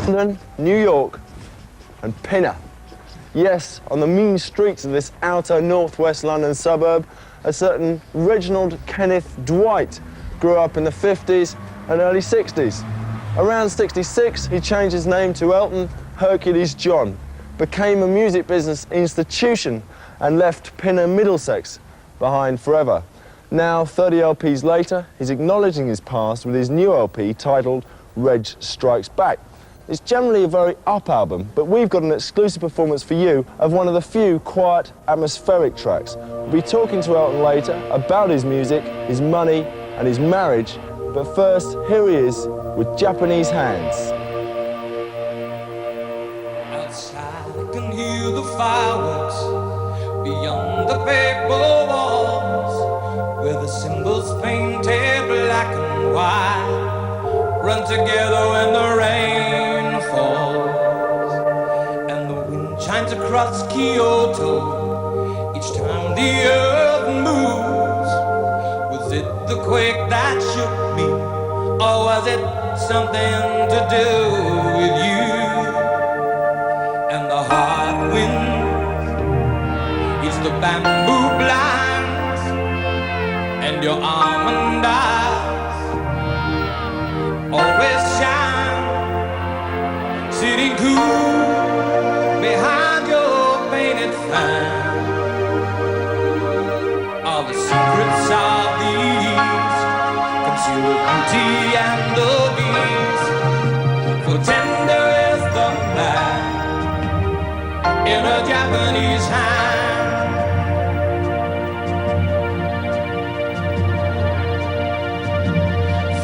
London, New York, and Pinner. Yes, on the mean streets of this outer northwest London suburb, a certain Reginald Kenneth Dwight grew up in the 50s and early 60s. Around 66, he changed his name to Elton Hercules John, became a music business institution, and left Pinner, Middlesex behind forever. Now, 30 LPs later, he's acknowledging his past with his new LP titled Reg Strikes Back. It's generally a very up album, but we've got an exclusive performance for you of one of the few quiet, atmospheric tracks. We'll be talking to Elton later about his music, his money, and his marriage, but first, here he is with Japanese Hands. Outside, I can hear the fireworks beyond the paper walls, where the symbols painted black and white run together when the rain falls, and the wind shines across Kyoto each time the earth moves. Was it the quake that shook me, or was it something to do with you? And the hard wind is the bamboo blinds, and your almond eyes always shine, sitting cool behind your painted fan. All the secrets of the East conceal the beauty and the beast. For tender is the man in a Japanese hand.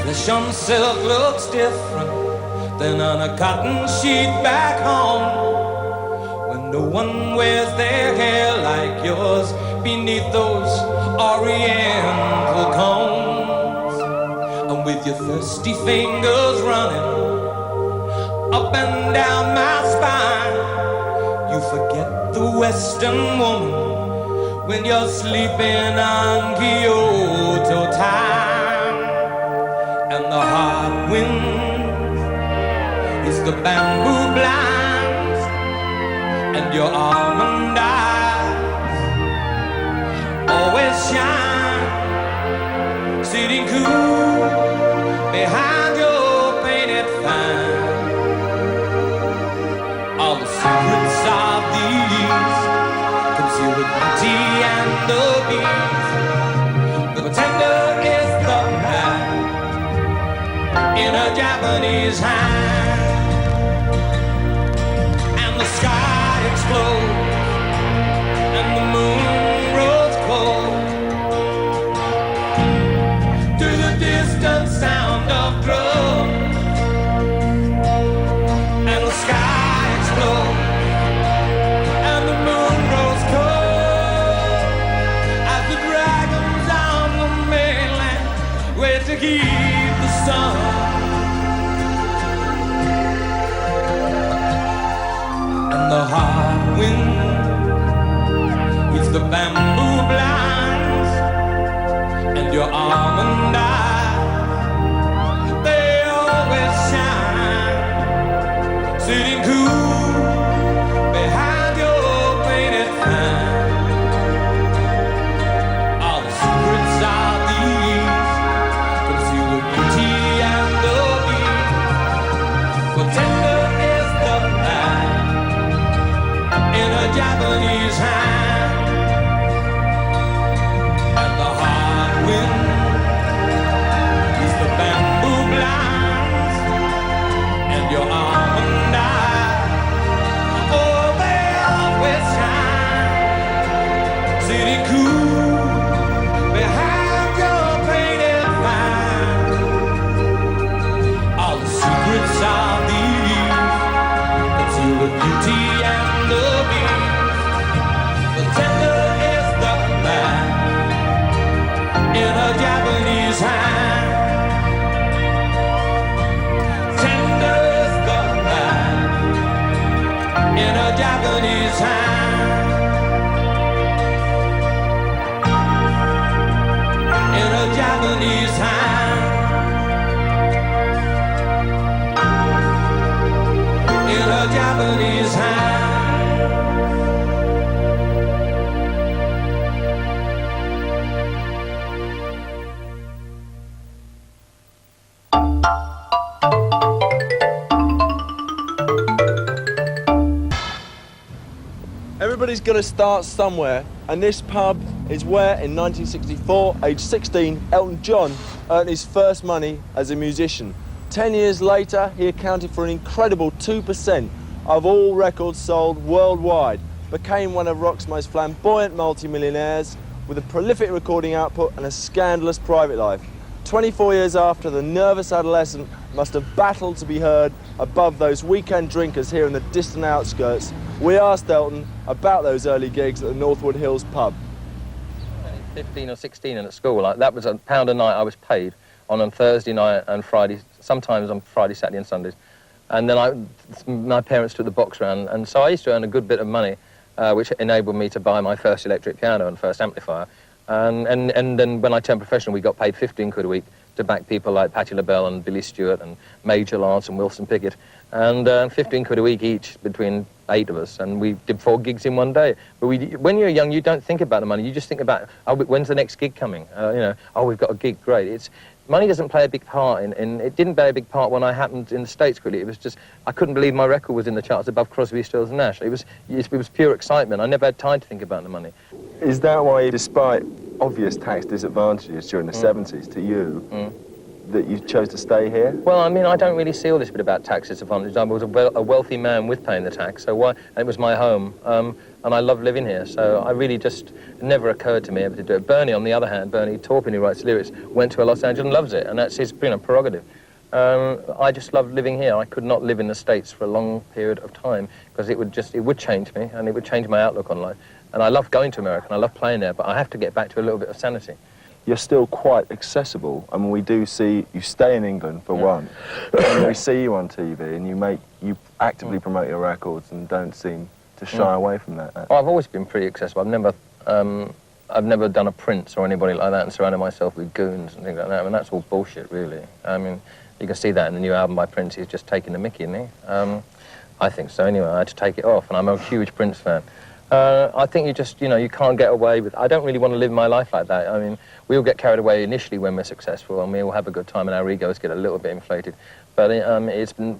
Flesh on silk looks different than on a cotton sheet back home, when no one wears their hair like yours beneath those oriental combs. And with your thirsty fingers running up and down my spine, you forget the Western woman when you're sleeping on Kyoto time. And the hard wind is the bamboo blinds, and your almond eyes always shine, sitting cool behind your painted fan. All the secrets of the East conceal the beauty and the beast. The tender is the man in a Japanese hand. And the sky explodes, and the moon rose cold to the distant sound of drums. And the sky explodes, and the moon rose cold as the dragons on the mainland wait to keep the sun. And the hard wind is the bamboo blinds, and your almond eyes, they always shine, sitting cool behind your painted fan. All the secrets of the East conceal the beauty and the beast. For tender is the man in a Japanese hand. And the hard wind is the bamboo blinds, and your almond eyes, oh, they always shine, sitting cool behind your painted fan. All the secrets of the East conceal the beauty and the beast. his hand. Everybody's got to start somewhere, and this pub is where, in 1964, age 16, Elton John earned his first money as a musician. 10 years later, he accounted for an incredible 2% of all records sold worldwide, became one of rock's most flamboyant multimillionaires with a prolific recording output and a scandalous private life. 24 years after, the nervous adolescent must have battled to be heard above those weekend drinkers here in the distant outskirts. We asked Elton about those early gigs at the Northwood Hills pub. 15 or 16 and at school, that was £1 a night I was paid on Thursday night and Friday, sometimes on Friday, Saturday and Sundays. And then my parents took the box round, and so I used to earn a good bit of money, which enabled me to buy my first electric piano and first amplifier. And then when I turned professional, we got paid 15 quid a week to back people like Patti LaBelle and Billy Stewart and Major Lance and Wilson Pickett. And 15 quid a week each between 8 of us, and we did 4 gigs in one day. But when you're young, you don't think about the money. You just think about, oh, when's the next gig coming? Oh, we've got a gig, great. Money doesn't play a big part it didn't play a big part when I happened in the States, really. It was just, I couldn't believe my record was in the charts above Crosby, Stills and Nash. It was pure excitement. I never had time to think about the money. Is that why, despite obvious tax disadvantages during the 70s to you, that you chose to stay here? Well, I mean, I don't really see all this bit about tax disadvantages. I was a wealthy man with paying the tax, so why? And it was my home, and I love living here, so I really just, it never occurred to me ever to do it. Bernie, on the other hand, Bernie Taupin, who writes lyrics, went to Los Angeles and loves it, and that's his prerogative. I just love living here. I could not live in the States for a long period of time, because it would change me, and it would change my outlook on life. And I love going to America, and I love playing there, but I have to get back to a little bit of sanity. You're still quite accessible. I mean, we do see you stay in England for one, and we see you on TV, and you actively promote your records and don't seem to shy away from that. Well, I've always been pretty accessible. I've never done a Prince or anybody like that and surrounded myself with goons and things like that. I mean, that's all bullshit, really. I mean, you can see that in the new album by Prince. He's just taking the mickey, isn't he? I think so, anyway. I had to take it off, and I'm a huge Prince fan. I think you can't get away with... I don't really want to live my life like that. I mean, we all get carried away initially when we're successful, and we all have a good time, and our egos get a little bit inflated. But it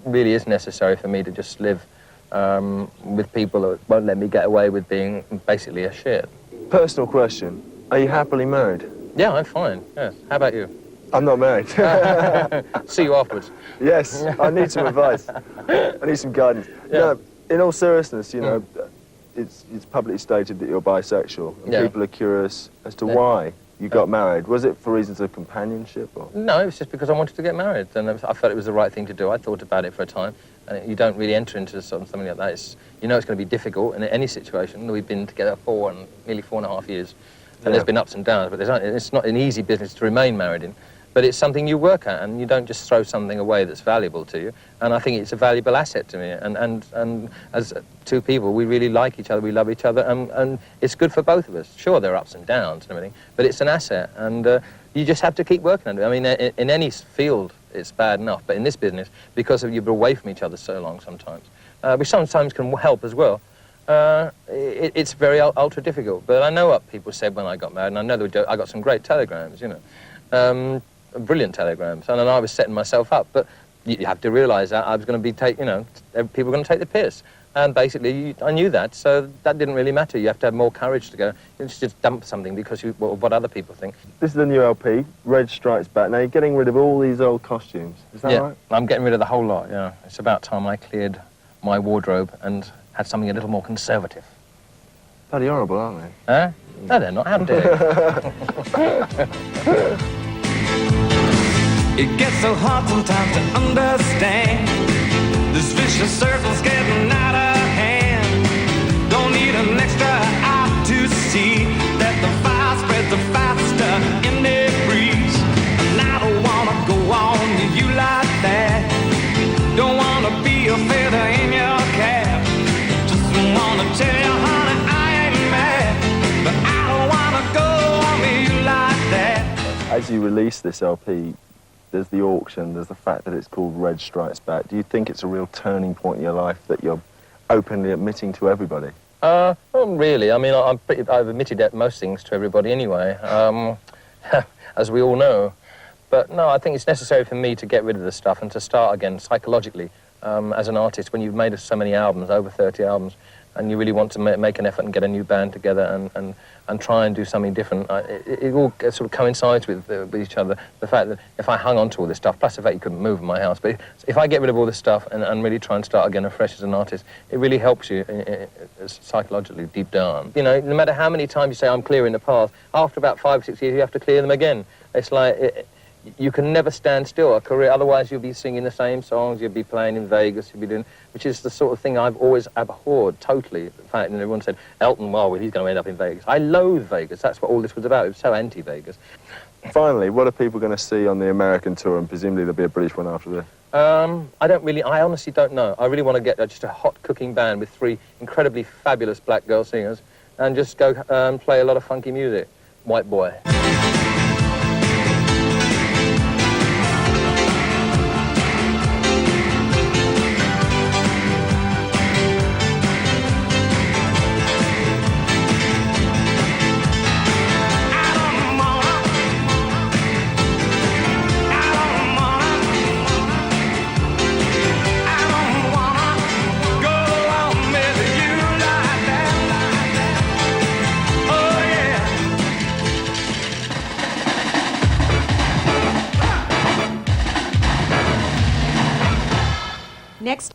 really is necessary for me to just live with people that won't let me get away with being basically a shit. Personal question. Are you happily married? Yeah, I'm fine, yes. How about you? I'm not married. See you afterwards. Yes, I need some advice. I need some guidance. Yeah. No, in all seriousness, it's publicly stated that you're bisexual, and people are curious as to why you got married. Was it for reasons of companionship? Or? No, it was just because I wanted to get married, and I felt it was the right thing to do. I thought about it for a time, and you don't really enter into something like that. It's going to be difficult in any situation. We've been together nearly 4.5 years, and there's been ups and downs, but it's not an easy business to remain married in. But it's something you work at, and you don't just throw something away that's valuable to you. And I think it's a valuable asset to me. And as two people, we really like each other, we love each other, and it's good for both of us. Sure, there are ups and downs and everything, but it's an asset, and you just have to keep working on it. I mean, in any field, it's bad enough, but in this business, because you're away from each other so long sometimes, which sometimes can help as well, it's very ultra difficult. But I know what people said when I got married, and I know I got some great telegrams, brilliant telegrams, and then I was setting myself up, but you have to realise that I was going to be people were going to take the piss, and basically I knew that, so that didn't really matter. You have to have more courage to go, just dump something because what other people think. This is the new LP, Red Stripes Back. Now you're getting rid of all these old costumes, is that right? I'm getting rid of the whole lot, yeah. It's about time I cleared my wardrobe and had something a little more conservative. Bloody horrible, aren't they? Huh? No, they're not. How dare you? It gets so hard sometimes to understand. This vicious circle's getting out of hand. Don't need an extra eye to see that the fire spreads the faster in the breeze. And I don't wanna go on to you like that. Don't wanna be a feather in your cap. Just wanna tell you, honey, I ain't mad, but I don't wanna go on to you like that. As you release this LP, there's the auction, there's the fact that it's called Red Stripes Back. Do you think it's a real turning point in your life that you're openly admitting to everybody? Not really. I mean, I've admitted most things to everybody anyway, as we all know. But no, I think it's necessary for me to get rid of the stuff and to start again psychologically as an artist. When you've made so many albums, over 30 albums, and you really want to make an effort and get a new band together and try and do something different, it all sort of coincides with each other. The fact that if I hung on to all this stuff, plus the fact you couldn't move in my house, but if I get rid of all this stuff and really try and start again afresh as an artist, it really helps you psychologically deep down. You know, no matter how many times you say, I'm clearing the path, after about 5 or 6 years, you have to clear them again. It's like... you can never stand still a career, otherwise you'll be singing the same songs, you'll be playing in Vegas, you'll be doing, which is the sort of thing I've always abhorred, totally. In fact, and everyone said, Elton, well, he's going to end up in Vegas. I loathe Vegas, that's what all this was about, it was so anti-Vegas. Finally, what are people going to see on the American tour, and presumably there'll be a British one after this? I honestly don't know. I really want to get just a hot cooking band with 3 incredibly fabulous black girl singers and just go and play a lot of funky music. White boy. Next